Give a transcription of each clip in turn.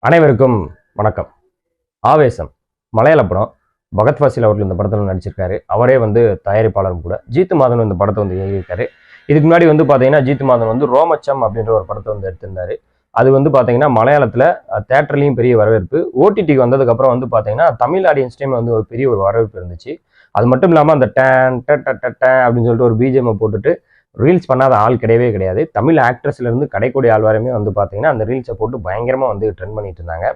அனைவருக்கும் வணக்கம். ஆவேசம் மலையாள படம். பகத் ஃபாசில் அவர்கள் இந்த படத்தில் நடிச்சிருக்காரு. அவரே தயாரிப்பாளரும் கூட. ஜீத்து மாதன் இந்த படத்தை எழுதியிருக்காரு. இதுக்கு முன்னாடி பார்த்தீங்கன்னா ஜீத்து மாதன் ரோமச்சம் அப்படின்ற ஒரு படத்தை எடுத்திருந்தாரு. அது பார்த்தீங்கன்னா மலையாளத்தில் தேட்டர்லையும் பெரிய வரவேற்பு. ஓடிடிக்கு வந்ததுக்கப்புறம் பார்த்தீங்கன்னா தமிழ் ஆடியன்ஸ்டையும் ஒரு பெரிய ஒரு வரவேற்பு இருந்துச்சு. அது மட்டும் இல்லாமல் அந்த டேன் அப்படின்னு சொல்லிட்டு ஒரு பிஜிஎம் போட்டுட்டு ரீல்ஸ் பண்ணாத ஆள் கிடையவே கிடையாது. தமிழ் ஆக்ட்ரஸ்லேருந்து கடைக்கூடிய ஆள் வரையுமே பார்த்தீங்கன்னா அந்த ரீல்ஸை போட்டு பயங்கரமாக ட்ரெண்ட் பண்ணிட்டு இருந்தாங்க.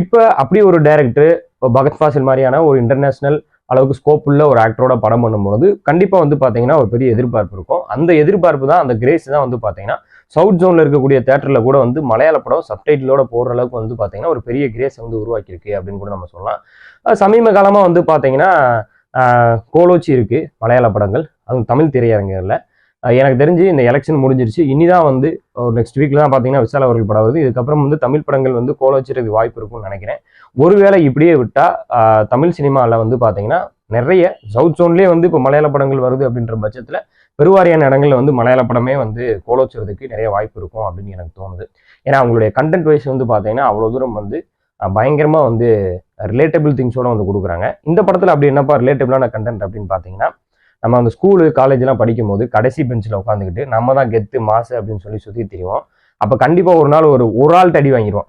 இப்போ அப்படி ஒரு டைரக்டர் இப்போ பகத் ஃபாசில் மாதிரியான ஒரு இன்டர்நேஷனல் அளவுக்கு ஸ்கோப் உள்ள ஒரு ஆக்டரோட படம் பண்ணும்போது கண்டிப்பாக பார்த்தீங்கன்னா ஒரு பெரிய எதிர்பார்ப்பு இருக்கும். அந்த எதிர்பார்ப்பு தான், அந்த கிரேஸ் தான் பார்த்தீங்கன்னா சவுத் ஜோனில் இருக்கக்கூடிய தேட்டரில் கூட மலையாள படம் சப்டைட்டிலோட போடுற அளவுக்கு பார்த்தீங்கன்னா ஒரு பெரிய கிரேஸ் உருவாக்கியிருக்கு அப்படின்னு கூட நம்ம சொல்லலாம். சமீப காலமாக பார்த்தீங்கன்னா கோலோச்சி இருக்கு மலையாள படங்கள், அதுவும் தமிழ் திரையரங்குகளில். எனக்கு தெரிஞ்சு இந்த எலெக்ஷன் முடிஞ்சிருச்சு. இனிதான் நெக்ஸ்ட் வீக்ல தான் பார்த்தீங்கன்னா விஷால் அவர்கள் படம் வருது. இதுக்கப்புறம் தமிழ் படங்கள் கோலோச்சிறதுக்கு வாய்ப்பு இருக்கும்னு நினைக்கிறேன். ஒருவேளை இப்படியே விட்டா தமிழ் சினிமாவில் பார்த்தீங்கன்னா நிறைய சவுத் ஜோன்லேயே இப்போ மலையாள படங்கள் வருது அப்படின்ற பட்சத்தில் பெருவாரியான இடங்கள்ல மலையாள படமே கோலோச்சுறதுக்கு நிறைய வாய்ப்பு இருக்கும் அப்படின்னு எனக்கு தோணுது. ஏன்னா அவங்களுடைய கண்டென்ட் வைஸ் பார்த்தீங்கன்னா அவ்வளோ தூரம் பயங்கரமாக ரிலேட்டபிள் திங்ஸோட கொடுக்குறாங்க. இந்த படத்தில் அப்படி என்னப்பா ரிலேட்டபிளான கண்டென்ட் அப்படின்னு பார்த்தீங்கன்னா, நம்ம அந்த ஸ்கூலு காலேஜ்லாம் படிக்கும் போது கடைசி பெஞ்சில் உட்காந்துக்கிட்டு நம்ம தான் கெத்து மாசு அப்படின்னு சொல்லி சுற்றி தெரியும். அப்போ கண்டிப்பாக ஒரு நாள் ஒரு ஆள்கிட்ட அடி வாங்கிடுவோம்.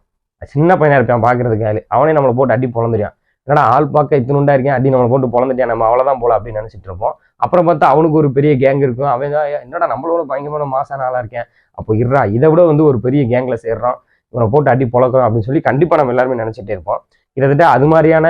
சின்ன பையனா இருப்பான் பார்க்கறதுக்கு ஆள், அவனே நம்மளை போட்டு அடி பொழந்துடுவான். என்னடா ஆள் பார்க்க இத்தினுண்டா இருக்கேன், அடி நம்மளை போட்டு பொழந்துட்டியா, நம்ம அவ்வளோதான் போல அப்படின்னு நினச்சிட்டு இருப்போம். அப்புறம் பார்த்தா அவனுக்கு ஒரு பெரிய கேங் இருக்கும். அவன் தான் என்னடா நம்மளோட பயங்கரமான மாசான ஆளாக இருக்கேன், அப்போ இறா இதை விட ஒரு பெரிய கேங்கில் சேர்றோம், இவனை போட்டு அடி பொழக்கிறோம் அப்படின்னு சொல்லி கண்டிப்பாக நம்ம எல்லாருமே நினச்சிட்டே இருப்போம். கிட்டத்தட்ட அது மாதிரியான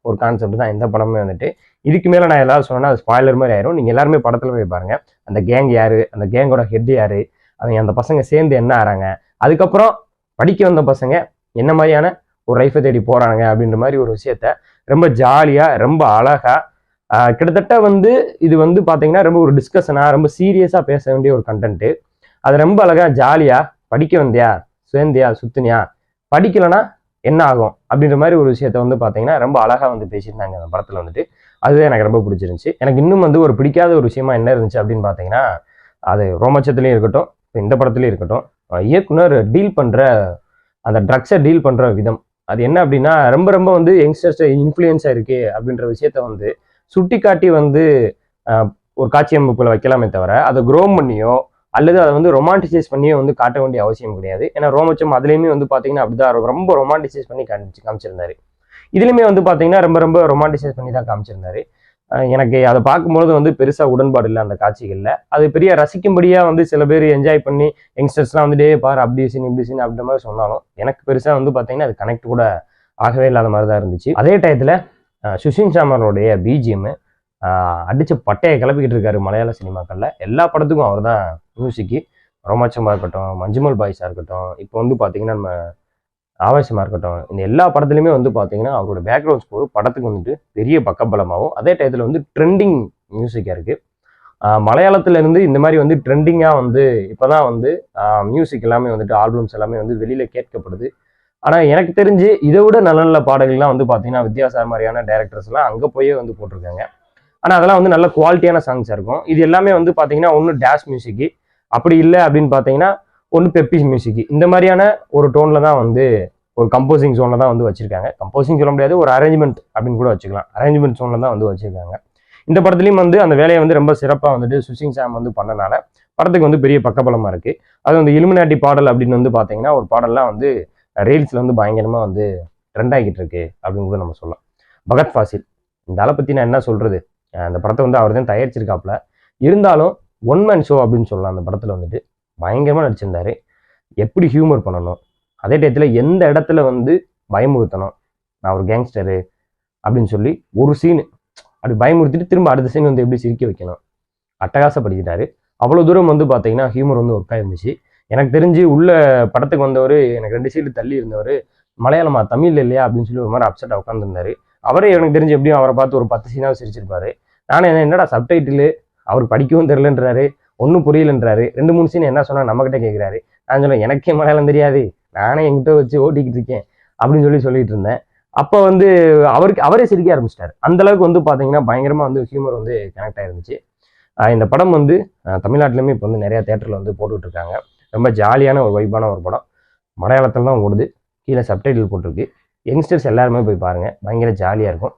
ஒரு கான்செப்ட் தான் இந்த படமே. இதுக்கு மேலே நான் எல்லாரும் சொன்னேன்னா அது ஸ்பாய்லர் மாதிரி ஆயிரும். நீங்கள் எல்லாருமே படத்தில் போய் பாருங்க, அந்த கேங் யாரு, அந்த கேங்கோட ஹெட் யாரு, அவங்க அந்த பசங்க சேர்ந்து என்ன ஆறாங்க, அதுக்கப்புறம் படிக்க வந்த பசங்க என்ன மாதிரியான ஒரு லைஃபை தேடி போறாங்க அப்படின்ற மாதிரி ஒரு விஷயத்த ரொம்ப ஜாலியா ரொம்ப அழகா கிட்டத்தட்ட இது பார்த்தீங்கன்னா ரொம்ப ஒரு டிஸ்கஷனா ரொம்ப சீரியஸா பேச வேண்டிய ஒரு கண்டென்ட். அது ரொம்ப அழகா ஜாலியா படிக்க வந்தியா சேர்ந்தியா சுத்துனியா படிக்கலனா என்ன ஆகும் அப்படின்ற மாதிரி ஒரு விஷயத்த பார்த்தீங்கன்னா ரொம்ப அழகா பேசியிருந்தாங்க அந்த படத்துல. அதுதான் எனக்கு ரொம்ப பிடிச்சிருந்துச்சு. எனக்கு இன்னும் ஒரு பிடிக்காத ஒரு விஷயமா என்ன இருந்துச்சு அப்படின்னு பார்த்தீங்கன்னா, அது ரோமச்சத்துலேயும் இருக்கட்டும், இந்த படத்துலையும் இருக்கட்டும், இயக்குனர் டீல் பண்ற அந்த ட்ரக்ஸை டீல் பண்ற விதம், அது என்ன அப்படின்னா ரொம்ப ரொம்ப யங்ஸ்டர்ஸ் இன்ஃப்ளூயன்ஸா இருக்கு அப்படின்ற விஷயத்த சுட்டி காட்டி ஒரு காட்சி அமைப்புல வைக்கலாமே தவிர அதை க்ரோம் பண்ணியோ அல்லது அதை ரொமான்டிசைஸ் பண்ணியோ காட்ட வேண்டிய அவசியம் கிடையாது. ஏன்னா ரோமச்சம் அதுலேயுமே பார்த்தீங்கன்னா அப்படிதான் ரொம்ப ரொமான்டிசைஸ் பண்ணி காமிச்சிருந்தாரு. இதுலையுமே பார்த்தீங்கன்னா ரொம்ப ரொம்ப ரொமான்டிசைஸ் பண்ணி தான் காமிச்சிருந்தாரு. எனக்கு அதை பார்க்கும்போது பெருசா உடன்பாடு இல்லை அந்த காட்சிகளில். அது பெரிய ரசிக்கும்படியா சில பேர் என்ஜாய் பண்ணி யங்ஸ்டர்ஸ்லாம் டே பாரு அப்படி சீன் இப்படி சீன் அப்படின்ற மாதிரி சொன்னாலும் எனக்கு பெருசா பார்த்தீங்கன்னா அது கனெக்ட் கூட ஆகவே இல்லாத மாதிரி தான் இருந்துச்சு. அதே டயத்துல சுஷின் சாமரோடைய பிஜிஎம் அடிச்ச பட்டையை கிளப்பிக்கிட்டு இருக்காரு மலையாள சினிமாக்கள்ல. எல்லா படத்துக்கும் அவர் தான் மியூசிக்கு. ரோமாச்சமா இருக்கட்டும், மஞ்சுமல் பாய்ஸா இருக்கட்டும், இப்போ பார்த்தீங்கன்னா நம்ம ஆவேசமா இருக்கட்டும், இந்த எல்லா படத்துலையுமே பார்த்தீங்கன்னா அவரோட பேக்ரவுண்ட் ஸ்கோர் படத்துக்கு பெரிய பக்கபலமாகவும் அதே டயத்தில் ட்ரெண்டிங் மியூசிக்காக இருக்கு. மலையாளத்துல இருந்து இந்த மாதிரி ட்ரெண்டிங்காக இப்போதான் மியூசிக் எல்லாமே ஆல்பம்ஸ் எல்லாமே வெளியில கேட்கப்படுது. ஆனால் எனக்கு தெரிஞ்சு இதை விட நல்ல நல்ல பாடல்கள்லாம் பார்த்தீங்கன்னா வித்யாசார் மாதிரியான டைரக்டர்ஸ்லாம் அங்கே போயே போட்டிருக்காங்க. ஆனால் அதெல்லாம் நல்ல குவாலிட்டியான சாங்ஸாக இருக்கும். இது எல்லாமே பார்த்தீங்கன்னா ஒன்று டேஷ் மியூசிக்கு, அப்படி இல்லை அப்படின்னு பார்த்தீங்கன்னா ஒன்று பெப்பி மியூசிக், இந்த மாதிரியான ஒரு டோனில் தான் ஒரு கம்போசிங் ஜோனில் தான் வச்சிருக்காங்க. கம்போசிங் சொல்ல முடியாது, ஒரு அரேஞ்ச்மெண்ட் அப்படின்னு கூட வச்சுக்கலாம். அரேஞ்ச்மெண்ட் ஜோனில் தான் வச்சிருக்காங்க. இந்த படத்துலையும் அந்த வேலையை ரொம்ப சிறப்பாக சுஷின் சாம் பண்ணனால படத்துக்கு பெரிய பக்கபலமாக இருக்கு. அது இலுமினாட்டி பாடல் அப்படின்னு பார்த்தீங்கன்னா ஒரு பாடல்லாம் ரீல்ஸில் பயங்கரமாக ட்ரெண்ட் ஆகிட்டு இருக்கு அப்படின்னு கூட நம்ம சொல்லலாம். பகத் ஃபாசில் இந்த ஆளை பற்றி நான் என்ன சொல்றது, அந்த படத்தை அவர் தான் தயாரிச்சிருக்காப்புல. இருந்தாலும் ஒன் மேன் ஷோ அப்படின்னு சொல்லலாம். அந்த படத்தில் பயங்கரமாக நடிச்சிருந்தாரு. எப்படி ஹியூமர் பண்ணணும், அதே டயத்தில் எந்த இடத்துல பயமுறுத்தணும், நான் ஒரு கேங்ஸ்டரு அப்படின்னு சொல்லி ஒரு சீனு அப்படி பயமுறுத்திட்டு திரும்ப அடுத்த சீன் எப்படி சிரிக்க வைக்கணும், அட்டகாசப்படுத்திட்டாரு. அவ்வளோ தூரம் பார்த்தீங்கன்னா ஹியூமர் ஒர்க் ஆயிருந்துச்சு. எனக்கு தெரிஞ்சு உள்ள படத்துக்கு வந்தவர், எனக்கு 2 சீட்டு தள்ளி இருந்தவர், மலையாளமா தமிழ் இல்லையா அப்படின்னு சொல்லி ஒரு மாதிரி அப்செட்டாக உட்காந்துருந்தாரு. அவரே எனக்கு தெரிஞ்சு எப்படியும் அவரை பார்த்து ஒரு 10 சீனாவது சிரிச்சிருப்பாரு. நானே என்னடா சப்டைட்டில் அவருக்கு படிக்கவும் தெரிலன்றாரு, ஒன்றும் புரியலன்றாரு, 2-3 சீன் என்ன சொன்னா நம்மகிட்ட கேட்குறாரு. நான் சொன்னேன் எனக்கே மலையாளம் தெரியாது, நானே என்கிட்ட வச்சு ஓட்டிக்கிட்டு இருக்கேன் அப்படின்னு சொல்லிட்டு இருந்தேன். அப்போ அவரே சிரிக்க ஆரம்பிச்சிட்டாரு. அந்த அளவுக்கு பார்த்தீங்கன்னா பயங்கரமா ஹியூமர் கனெக்ட் ஆயிருந்துச்சு. இந்த படம் தமிழ்நாட்டிலுமே இப்போ நிறைய தேட்டரில் போட்டுக்கிட்டு இருக்காங்க. ரொம்ப ஜாலியான ஒரு வைப்பான ஒரு படம். மலையாளத்தில் தான் ஓடுது. கீழே சப்டைட்டில் போட்டிருக்கு. யங்ஸ்டர்ஸ் எல்லாருமே போய் பாருங்கள், பயங்கர ஜாலியாக இருக்கும்.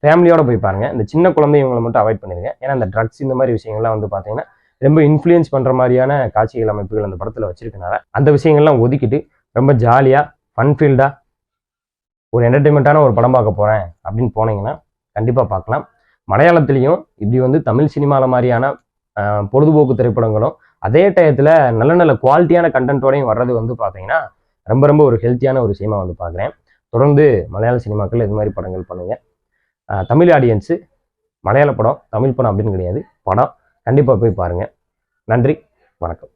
ஃபேமிலியோட போய் பாருங்கள். இந்த சின்ன குழந்தைங்களை மட்டும் அவாய்ட் பண்ணிடுங்க. ஏன்னா இந்த ட்ரக்ஸ் இந்த மாதிரி விஷயங்கள்லாம் வந்து பார்த்தீங்கன்னா ரொம்ப இன்ஃப்ளூயன்ஸ் பண்ணுற மாதிரியான காட்சிகள் அமைப்புகள் அந்த படத்தில் வச்சிருக்கனால அந்த விஷயங்கள்லாம் ஒதுக்கிட்டு ரொம்ப ஜாலியாக ஃபன்ஃபீல்டாக ஒரு என்டர்டெயின்மெண்ட்டான ஒரு படம் பார்க்க போகிறேன் அப்படின்னு போனீங்கன்னா கண்டிப்பாக பார்க்கலாம். மலையாளத்துலேயும் இப்படி வந்து தமிழ் சினிமாவில் மாதிரியான பொழுதுபோக்கு திரைப்படங்களும் அதே டயத்தில் நல்ல நல்ல குவாலிட்டியான கண்டென்ட்டோடையும் வர்றது வந்து பார்த்தீங்கன்னா ரொம்ப ரொம்ப ஒரு ஹெல்த்தியான ஒரு விஷயமா வந்து பார்க்குறேன். தொடர்ந்து மலையாள சினிமாக்கள் இது மாதிரி படங்கள் பண்ணுங்கள். தமிழ் ஆடியன்ஸு மலையாள படம் தமிழ் படம் அப்படின்னு கிடையாது, படம் கண்டிப்பாக போய் பாருங்கள். நன்றி, வணக்கம்.